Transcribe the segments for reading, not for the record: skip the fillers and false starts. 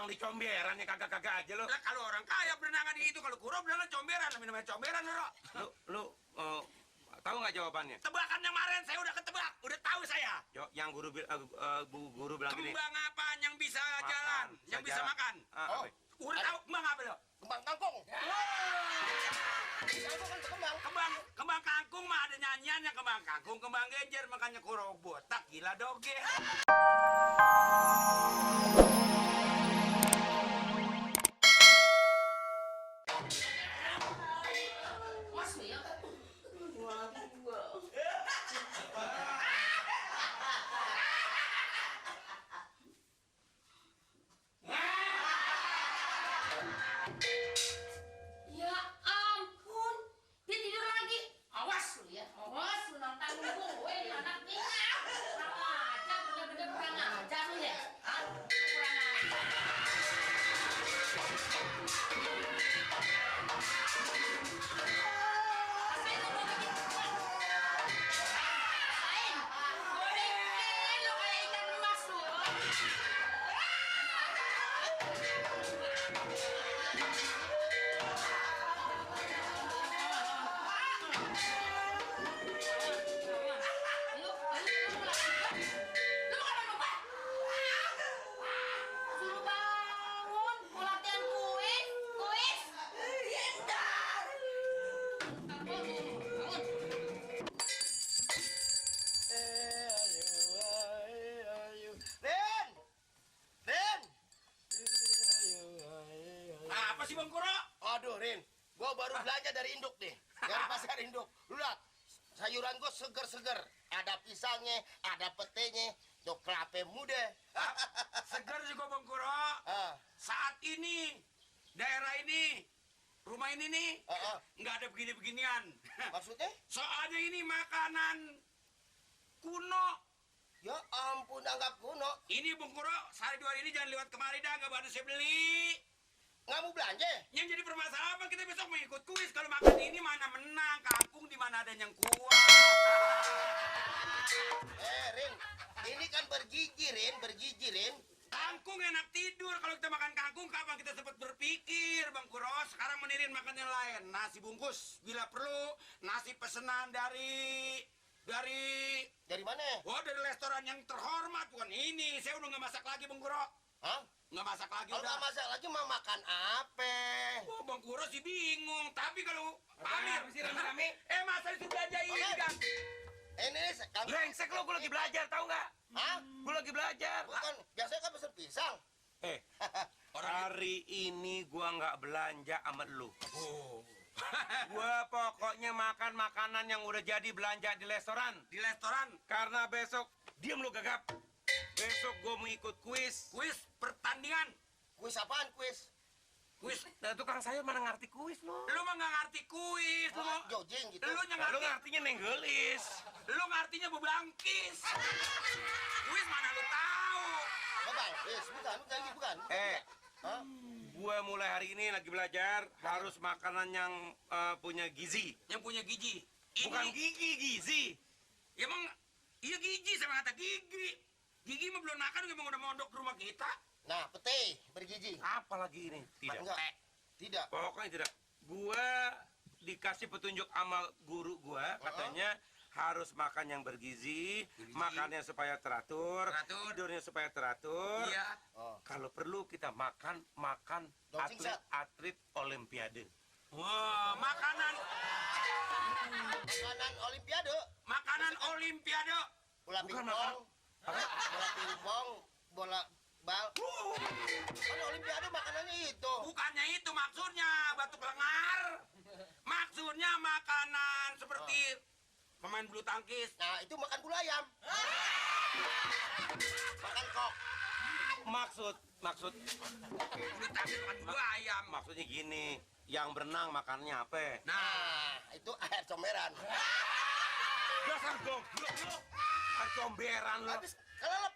berenang di comberan ya kagak-kagak aja lo. Lah kalau orang kaya berenangan di itu, kalau kuro berenang comberan, namanya comberan lo. Lu tahu nggak jawabannya? Tebakan yang kemarin saya udah ketebak, udah tahu saya. Yang guru bilang gini. Kembang apa yang bisa jalan, yang bisa makan? Udah tahu kembang apa lo? Kembang kangkung. Kembang kangkung mah ada nyanyiannya, kembang kangkung, kembang genjer, makanya kuro botak gila doge. Apa sih Bang Kuro? Aduh, Rin, gua baru belanja dari induk nih, dari pasar induk. Lu lihat, sayuran gua seger-seger. Ada pisangnya, ada petenya, do kelapa muda. Segar juga Bang Kuro. Saat ini, daerah ini, rumah ini nih, nggak ada begini-beginian. Maksudnya? Soalnya ini makanan kuno. Ya ampun, anggap kuno. Ini Bang Kuro, sehari dua hari ini jangan lewat kemari dah, nggak ada saya beli. Nggak mau belanja? Yang jadi permasalahan kita besok mau ikut kuis. Kalau makan ini mana menang, kangkung di mana ada yang kuat. Rin, ini kan bergizi, Rin. Kangkung enak tidur. Kalau kita makan kangkung, kapan kita sempat berpikir, Bang Kuro? Sekarang menirin makan yang lain. Nasi bungkus, bila perlu. Nasi pesanan dari mana? Oh, dari restoran yang terhormat. Bukan ini. Saya udah nggak masak lagi, Bang Kuro. Hah? Nggak masak lagi Kalau udah. nggak masak lagi mau makan apa? Oh, Bang Kuro sih bingung. Tapi kalau Amir, sih rame-rame? masa disuruh belanja ini kan? Ini kami. Brengsek lo, gue lagi belajar, tahu nggak? Hah? Gue lagi belajar. Bukan, biasanya kan pesen pisang. Hari ini gua nggak belanja sama lu. Oh. Gua pokoknya makan makanan yang udah jadi belanja di restoran. Di restoran Karena besok, diem lu gagap. Besok gua mau ikut kuis. kuis pertandingan. Kuis apaan kuis? Kuis. Nah, tukang sayur mana ngerti kuis lu? Lu mah nggak ngerti kuis. Lu mau Jojing gitu. lu yang Nah, lu ngerti. ngertinya nenggelis. Lu ngertinya bebangkis. Kuis mana lu tahu? Babal, bukan. Hah? Gua mulai hari ini lagi belajar harus makanan yang punya gizi. Yang punya gigi. Bukan gigi, gizi. Ya emang iya gigi sama kata gigi. Gigi mah belum makan emang udah mondok ke rumah kita. Nah, pete bergizi. Apa lagi ini? Tidak. Enggak. Tidak. Pokoknya tidak. Gua dikasih petunjuk sama guru gua, katanya harus makan yang bergizi, makannya supaya teratur, tidurnya supaya teratur. Iya. Kalau perlu kita makan atlet olimpiade. Wah, makanan Olimpiade. makanan olimpiade. Bola Bukan pingpong. Bola pingpong, bola bal. Kan olimpiade makanannya itu. Bukannya itu maksudnya batu lengar. Maksudnya makanan seperti pemain bulu tangkis. Nah, itu makan bulu ayam. Makan kok. Maksud Bulu tangkis makan bulu ayam. maksudnya gini, yang berenang makannya apa? Nah, itu air comberan. Dasar goblok lu. Comberan lu. Habis kelelep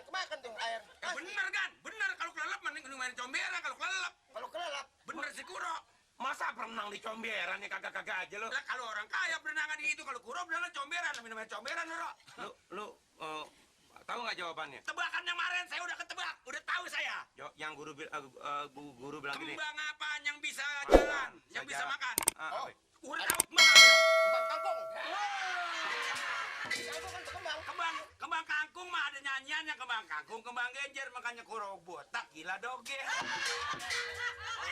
kemakan tuh air. Ya bener kan? Bener kalau kelelep mending main comberan kalau kelelep. Kalau kelelep, Bener si Kuro. Masa berenang di comberan ya kagak-kagak aja lu. Lah kalau orang kaya berenangan di itu, kalau Kuro berenang comberan, namanya comberan lo. Lu tahu nggak jawabannya? Tebakan yang kemarin saya udah ketebak, udah tahu saya. Yang guru bilang gini. Kembang apa yang bisa jalan, yang bisa jalan. makan? Oh. Udah tahu kembang apa? Kembang kangkung. Kangkung kan berkembang. Kembang kangkung mah ada nyanyiannya, kembang kangkung, kembang genjer, makanya kurang botak gila doge.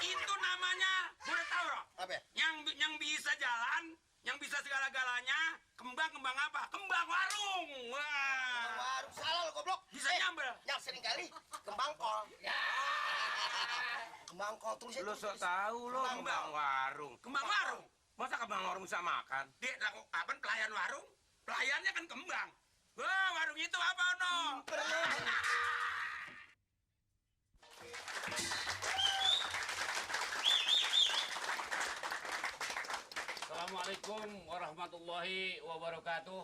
Itu namanya, udah tahu loh. Apa? Yang bisa jalan, yang bisa segala-galanya, kembang apa? Kembang warung. Wah. Warung salah lo goblok. Bisa nyambel. Yang sering kali kembang kol. Ya. Kembang kol terus Lu sok tahu lo kembang warung. Kembang warung. Masa kembang warung bisa makan? Dia laku kapan pelayan warung? Pelayannya kan kembang. Wah, warung itu apa, no? Assalamualaikum warahmatullahi wabarakatuh.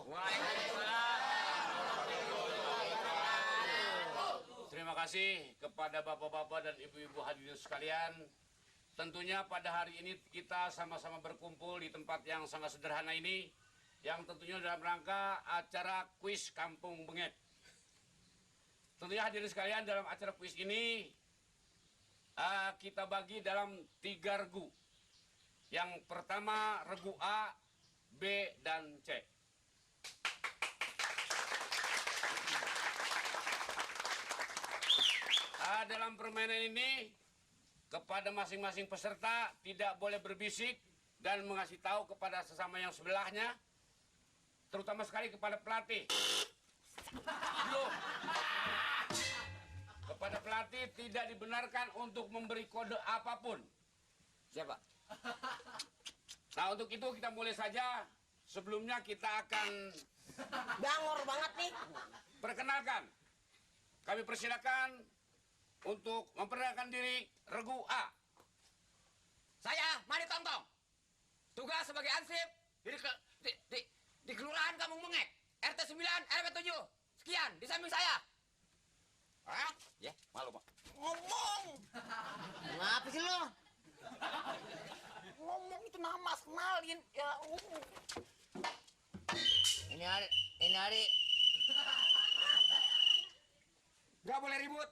Terima kasih kepada bapak-bapak dan ibu-ibu hadirin sekalian. Tentunya pada hari ini kita sama-sama berkumpul di tempat yang sangat sederhana ini, yang tentunya dalam rangka acara kuis Kampung Bengek. Tentunya hadirin sekalian, dalam acara kuis ini kita bagi dalam 3 regu. Yang pertama regu A, B, dan C. Dalam permainan ini, kepada masing-masing peserta tidak boleh berbisik dan mengasih tahu kepada sesama yang sebelahnya, terutama sekali kepada pelatih. Belum. Kepada pelatih tidak dibenarkan untuk memberi kode apapun. Siapa? Nah, untuk itu kita mulai saja. Sebelumnya kita akan Bangor banget nih. perkenalkan. Kami persilakan untuk memperkenalkan diri regu A. Saya Mari Tongtong. Tugas sebagai ansip di Kelurahan Kampung Bengek, RT 9, RW 7. Sekian, di samping saya. Hah? Ya, malu, Pak. Ngomong. Ngapa sih lo? Ngomong itu nama kenalin. Ya, Ini hari. Gak boleh ribut.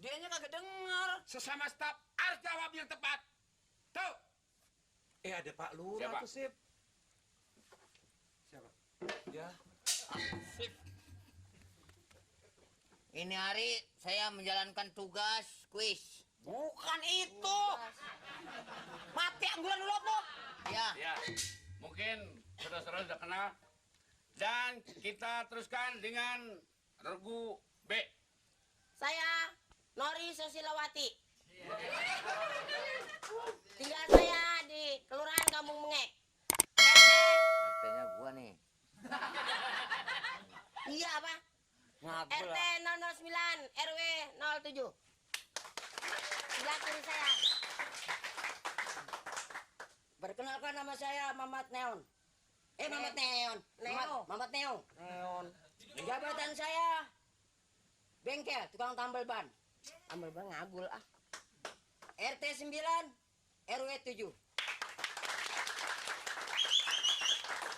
dianya kagak denger. Sesama staf harus jawab yang tepat. Tuh. Ada Pak Lurah Siapa? tuh, Sip. Siapa? Ya. Ini hari saya menjalankan tugas kuis. Bukan itu. Mati anggulan dulu apa? Ya, Ya, mungkin saudara-saudara sudah kenal. Dan kita teruskan dengan regu B. saya Nori Susilawati. Tinggal saya di Kelurahan Kampung Bengek. RT-nya gua nih. Iya apa? Ngabul RT 009 RW 07. Sebelah kiri saya. Perkenalkan, nama saya Mamat Neon. Mamat Neon. Mamat Neon. Neon. Jabatan saya bengkel, tukang tambal ban. Tambal ban ngabul ah. RT 9 RW 7.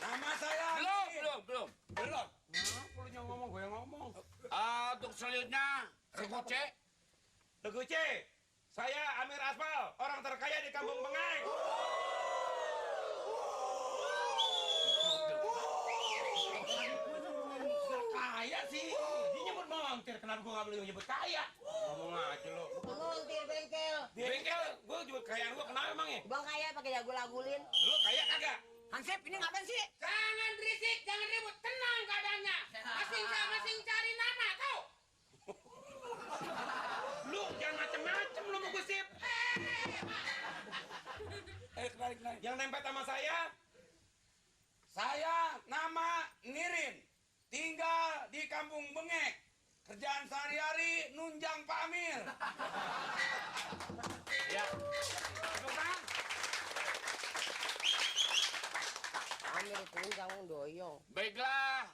Nama saya. Belum. Lu yang ngomong, gue yang ngomong. Untuk selanjutnya regu C. Regu C. Saya Amir Asfal, orang terkaya di Kampung Bengek. Kaya sih. Dia nyebut montir, kenapa gue gak boleh nyebut kaya? Ngomong aja lo. Bukan montir bengkel. Di bengkel, gue juga kayaan gue kenapa emang ya? Bang kaya pakai jago-lagulin. Lu kaya kagak? Hansip, ini ngapain sih? Jangan berisik, jangan ribut. Tenang keadaannya. Masing masing cari nama, tau? Lu jangan macem-macem lu mau gosip. Kenalin. Yang nempel sama Saya nama Nirin. Tinggal di Kampung Bengek. Kerjaan sehari-hari nunjang Pak Amir. Ya. Amir tunjang doyong. Baiklah,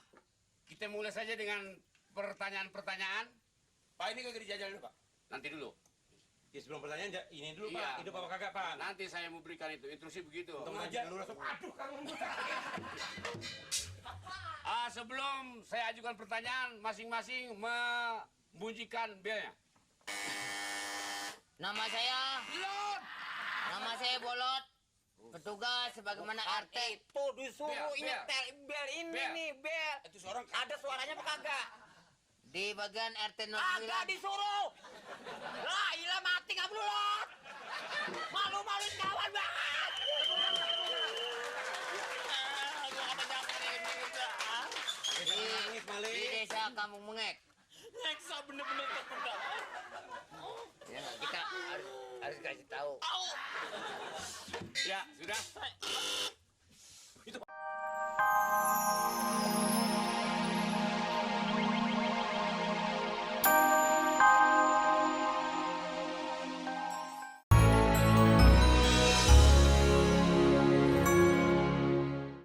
kita mulai saja dengan pertanyaan-pertanyaan. Pak, ini kagak dijajal dulu, Pak. Nanti dulu. Ya sebelum pertanyaan ini dulu Iya. Pak, hidup apa kagak Pak? Nanti saya mau berikan itu instruksi begitu. Untung aja lu langsung aduh Kang. Sebelum saya ajukan pertanyaan, masing-masing membunyikan belnya. Nama saya Bolot. Petugas sebagaimana RT. Tuh disuruh Bel, nyetel bel ini Bel. nih, bel. Itu seorang Ada suaranya apa kagak? Di bagian RT 09. Kagak disuruh. Lah, ilah mati kamu lu, Lot. Malu-maluin kawan banget. Di desa Kampung Mengek. Nyeksa bener-bener terpendam. Ya, kita harus kasih tahu. Ya, sudah.